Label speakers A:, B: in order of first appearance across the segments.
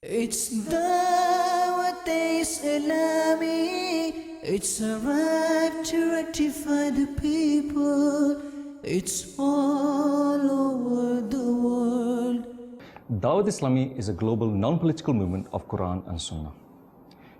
A: It's Dawat Islami. It's arrived to rectify the people. It's all over the world.
B: Dawat Islami is a global non-political movement of Quran and Sunnah.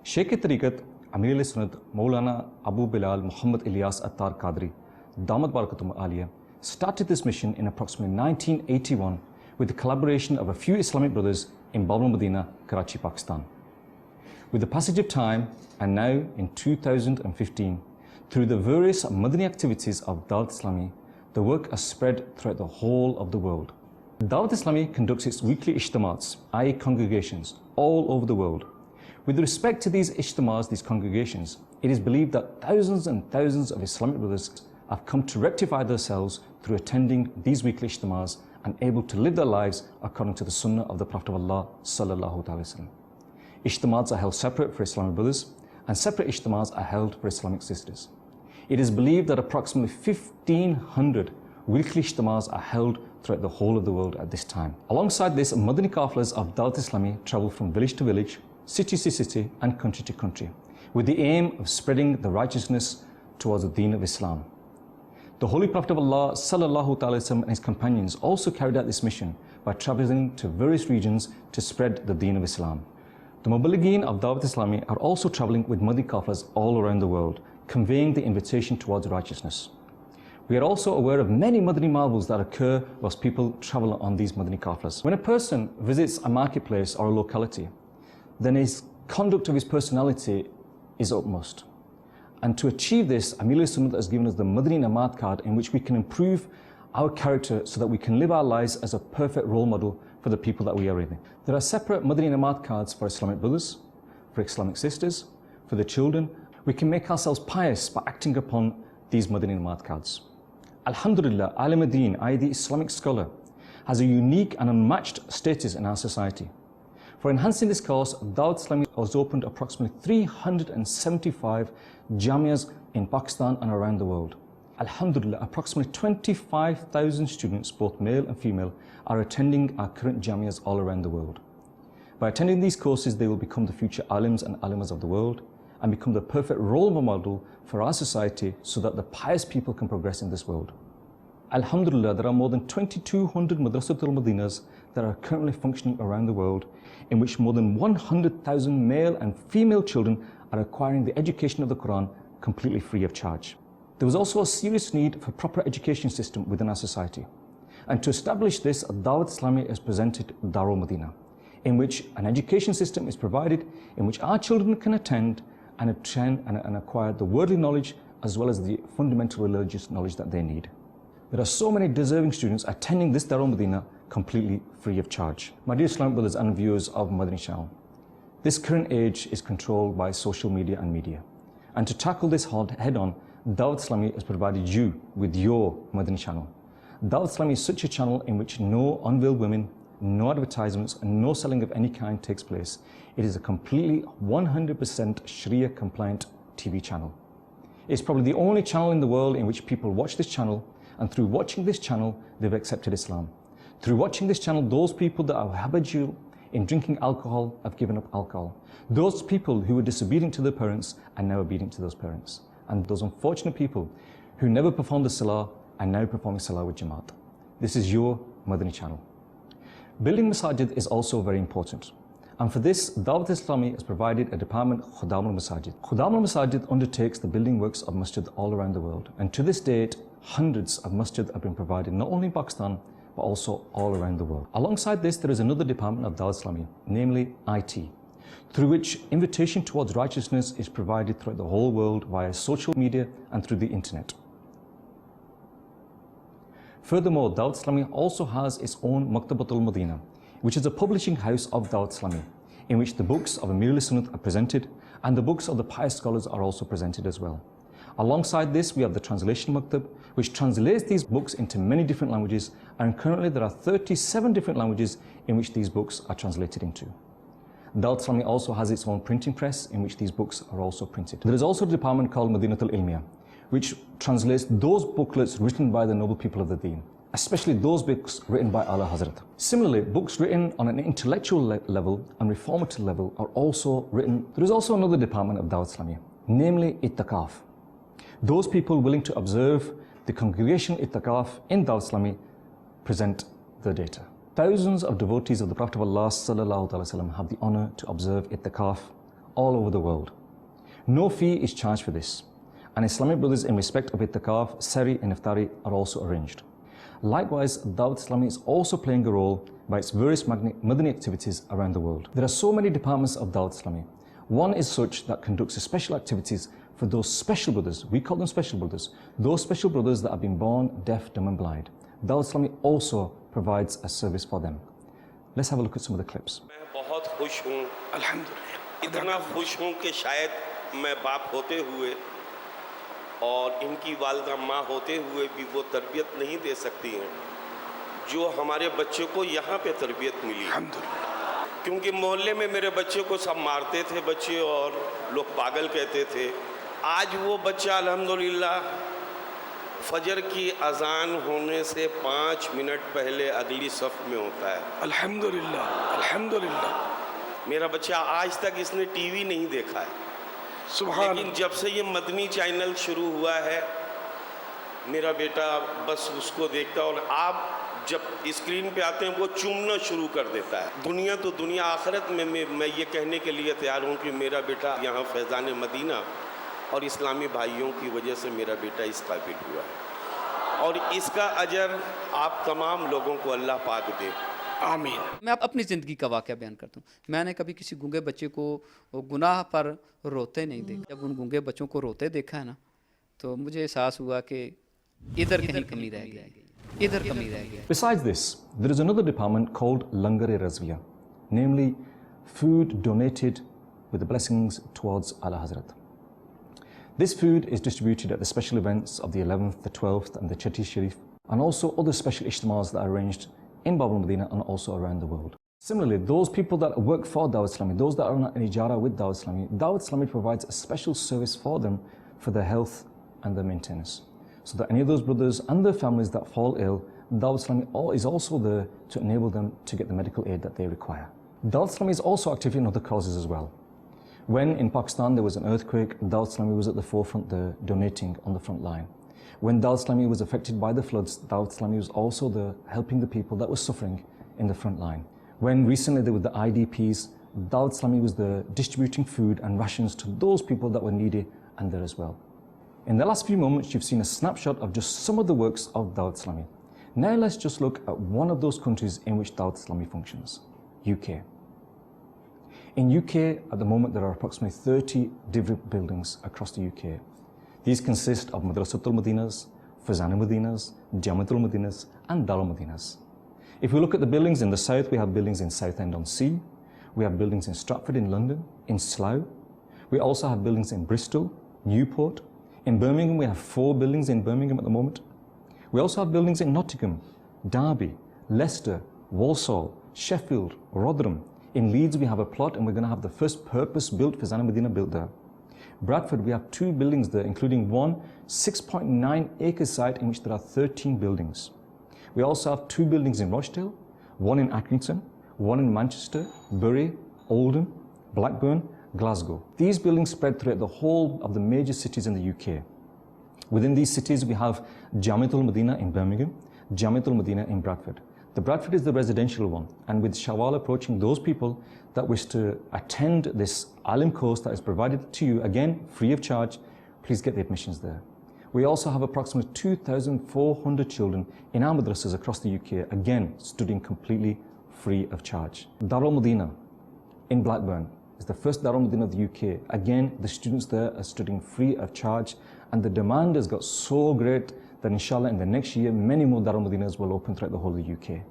B: Sheikh-e-Tariqat Amir-e-Sunnat Maulana Abu Bilal Muhammad Ilyas Attar Qadri Damat Barakatum Aliyah started this mission in approximately 1981 with the collaboration of a few Islamic brothers in Bab al-Madina, Karachi, Pakistan. With the passage of time, and now in 2015, through the various Madani activities of Dawat Islami, the work has spread throughout the whole of the world. Dawat Islami conducts its weekly ijtimats, i.e. congregations, all over the world. With respect to these ijtimats, these congregations, it is believed that thousands and thousands of Islamic brothers have come to rectify themselves through attending these weekly ijtimats and able to live their lives according to the sunnah of the Prophet of Allah sallallahu alaihi wasallam. Ijtimats are held separate for Islamic brothers and separate ijtimats are held for Islamic sisters. It is believed that approximately 1,500 weekly ijtimats are held throughout the whole of the world at this time. Alongside this, Madani Qafilas of Dawat Islami travel from village to village, city to city and country to country with the aim of spreading the righteousness towards the deen of Islam. The Holy Prophet of Allah sallallahu alaihi wasallam and his companions also carried out this mission by traveling to various regions to spread the deen of Islam. The Muballighin of Dawat Islami are also traveling with Madani Qafilas all around the world, conveying the invitation towards righteousness. We are also aware of many Madani marvels that occur whilst people travel on these Madani Qafilas. When a person visits a marketplace or a locality, then his conduct of his personality is utmost. And to achieve this, Amir-e-Sunnat has given us the Madani Namat card in which we can improve our character so that we can live our lives as a perfect role model for the people that we are in. There are separate Madani Namat cards for Islamic brothers, for Islamic sisters, for the children. We can make ourselves pious by acting upon these Madani Namat cards. Alhamdulillah, Alim ad-Din, i.e. the Islamic scholar, has a unique and unmatched status in our society. For enhancing this cause, Dawat Islami has opened approximately 375 jamias in Pakistan and around the world. Alhamdulillah, approximately 25,000 students, both male and female, are attending our current jamias all around the world. By attending these courses, they will become the future alims and alimas of the world and become the perfect role model for our society so that the pious people can progress in this world. Alhamdulillah, there are more than 2,200 Madrasatul Madinas that are currently functioning around the world, in which more than 100,000 male and female children are acquiring the education of the Quran completely free of charge. There was also a serious need for proper education system within our society. And to establish this, Dawat Islami has presented Darul Madina, in which an education system is provided, in which our children can attend and acquire the worldly knowledge as well as the fundamental religious knowledge that they need. There are so many deserving students attending this Darul Madina completely free of charge. My dear Islamic brothers and viewers of Madani Channel, this current age is controlled by social media and media. And to tackle this head-on, Dawat Islami has provided you with your Madani Channel. Dawat Islami is such a channel in which no unveiled women, no advertisements, and no selling of any kind takes place. It is a completely 100% Sharia compliant TV channel. It's probably the only channel in the world in which people watch this channel, and through watching this channel, they've accepted Islam. Through watching this channel, those people that are habitual in drinking alcohol have given up alcohol. Those people who were disobedient to their parents are now obedient to those parents. And those unfortunate people who never performed the salah are now performing salah with Jamaat. This is your Madani channel. Building masajid is also very important. And for this, Dawat Islami has provided a department, Khudam al-Masajid. Khudam al-Masajid undertakes the building works of masjid all around the world. And to this date, hundreds of masjid have been provided, not only in Pakistan, but also all around the world. Alongside this, there is another department of Dawat Islami, namely IT, through which invitation towards righteousness is provided throughout the whole world via social media and through the internet. Furthermore, Dawat Islami also has its own Maktabatul Madina, which is a publishing house of Dawat Islami, in which the books of Amir-e-Sunnat are presented and the books of the pious scholars are also presented as well. Alongside this, we have the Translation Maktab, which translates these books into many different languages, and currently there are 37 different languages in which these books are translated into. Dawat Islami also has its own printing press in which these books are also printed. There is also a department called Madinatul Ilmiya, which translates those booklets written by the noble people of the Deen. especially those books written by Ala Hazrat. Similarly, books written on an intellectual level and reformative level are also written. There is also another department of Dawat Islamiyya, namely Ittikaf. Those people willing to observe the congregation Ittikaf in Dawat Islamiyya present the data. Thousands of devotees of the Prophet of Allah sallallahu alaihi wasallam have the honor to observe Ittikaf all over the world. No fee is charged for this, and Islamic brothers in respect of Ittikaf, Sari and Iftari are also arranged. Likewise, Dawat Islamiyya is also playing a role by its various Madani activities around the world. There are so many departments of Dawat Islamiyya. One is such that conducts special activities for those special brothers, we call them special brothers, those special brothers that have been born deaf, dumb and blind. Dawat Islamiyya also provides a service for them. Let's have a look at some of the clips.
C: मैं बहुत खुश हूँ, अल्हम्दुलिल्लाह। इतना खुश हूँ कि शायद मैं बाप होते हुए और इनकी वालिदा माँ होते हुए भी वो तरबियत नहीं दे सकती हैं जो हमारे बच्चों को यहाँ पे तरबियत मिली। क्योंकि मोहल्ले में मेरे बच्चे को सब मारते थे बच्चे और लोग पागल कहते थे। आज वो बच्चा अल्हम्दुलिल्लाह फजर की अजान होने से 5 मिनट पहले अगली सफ़ में होता है। अल्हम्दुलिल्लाह, अल्हम्दुलिल्लाह। मेरा बच्चा आज तक इसने टीवी नहीं देखा है, लेकिन जब से ये मदनी चैनल शुरू हुआ है मेरा बेटा बस उसको देखता और आप जब स्क्रीन पे आते हैं वो चूमना शुरू कर देता है। दुनिया तो दुनिया, आखिरत में मैं ये कहने के लिए तैयार हूँ कि मेरा बेटा यहाँ फैज़ान मदीना और इस्लामी भाइयों की वजह से मेरा बेटा इस काबिल हुआ है और इसका अजर आप तमाम लोगों को अल्लाह पाक दे, आमीन।
D: मैं अपनी ज़िंदगी का वाक़या बयान करता हूँ। मैंने कभी किसी गूंगे बच्चे को गुनाह पर रोते नहीं देखा। जब उन गूंगे बच्चों को रोते देखा है ना, तो मुझे एहसास हुआ कि इधर कहीं कमी रह गई, इधर कमी रह गई।
B: Besides this, there is another department called Langar-e-Razviya, namely food donated with the blessings towards Ala Hazrat. This food is distributed at the special events of the 11th, the 12th and the Chatti Sharif, and also other special ijtimas that are arranged in Bab al-Madinah and also around the world. Similarly, those people that work for Dawat Islamiyya, those that are on an ijara with Dawat Islamiyya provides a special service for them for their health and their maintenance. So that any of those brothers and their families that fall ill, Dawat Islamiyya is also there to enable them to get the medical aid that they require. Dawat Islamiyya is also active in other causes as well. When in Pakistan there was an earthquake, Dawat Islamiyya was at the forefront there, donating on the front line. When Dawat Islamiyya was affected by the floods, Dawat Islamiyya was also there helping the people that were suffering in the front line. When recently there were the IDPs, Dawat Islamiyya was there distributing food and rations to those people that were needy and there as well. In the last few moments, you've seen a snapshot of just some of the works of Dawat Islamiyya. Now let's just look at one of those countries in which Dawat Islamiyya functions, UK. In UK, at the moment, there are approximately 30 different buildings across the UK. These consist of Madrasatul Madinas, Fazana Madinas, Jamatul Madinas, and Darul Madinas. If we look at the buildings in the south, we have buildings in Southend-on-Sea, we have buildings in Stratford in London, in Slough. We also have buildings in Bristol, Newport. In Birmingham, we have 4 buildings in Birmingham at the moment. We also have buildings in Nottingham, Derby, Leicester, Walsall, Sheffield, Rotherham. In Leeds, we have a plot and we're going to have the first purpose-built Fazana Medina built there. Bradford, we have 2 buildings there, including one 6.9 acre site in which there are 13 buildings. We also have 2 buildings in Rochdale, one in Accrington, one in Manchester, Bury, Oldham, Blackburn, Glasgow. These buildings spread throughout the whole of the major cities in the UK. Within these cities, we have Jamiatul Madina in Birmingham, Jamiatul Madina in Bradford. The Bradford is the residential one, and with Shawwal approaching, those people that wish to attend this Alim course that is provided to you, again, free of charge, please get the admissions there. We also have approximately 2,400 children in our madrasas across the UK, again, studying completely free of charge. Darul Madina in Blackburn is the first Darul Madina of the UK. Again, the students there are studying free of charge, and the demand has got so great that inshallah in the next year, many more Darul Madinas will open throughout the whole of the UK.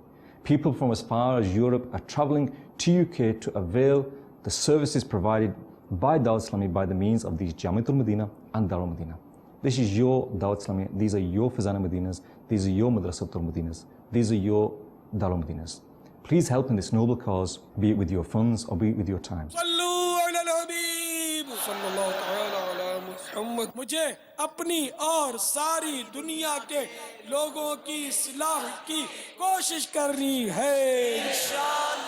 B: People from as far as Europe are travelling to UK to avail the services provided by Dawat Islamiyya by the means of these Jamiatul Madina and Darul Madina. This is your Dawat Islamiyya, these are your Fazana Madinas, these are your Madrasatul Madinas, these are your Darul Madinas. Please help in this noble cause, be it with your funds or be it with your time.
E: मुझे अपनी और सारी दुनिया के लोगों की इस्लाह की कोशिश करनी है इंशाअल्लाह।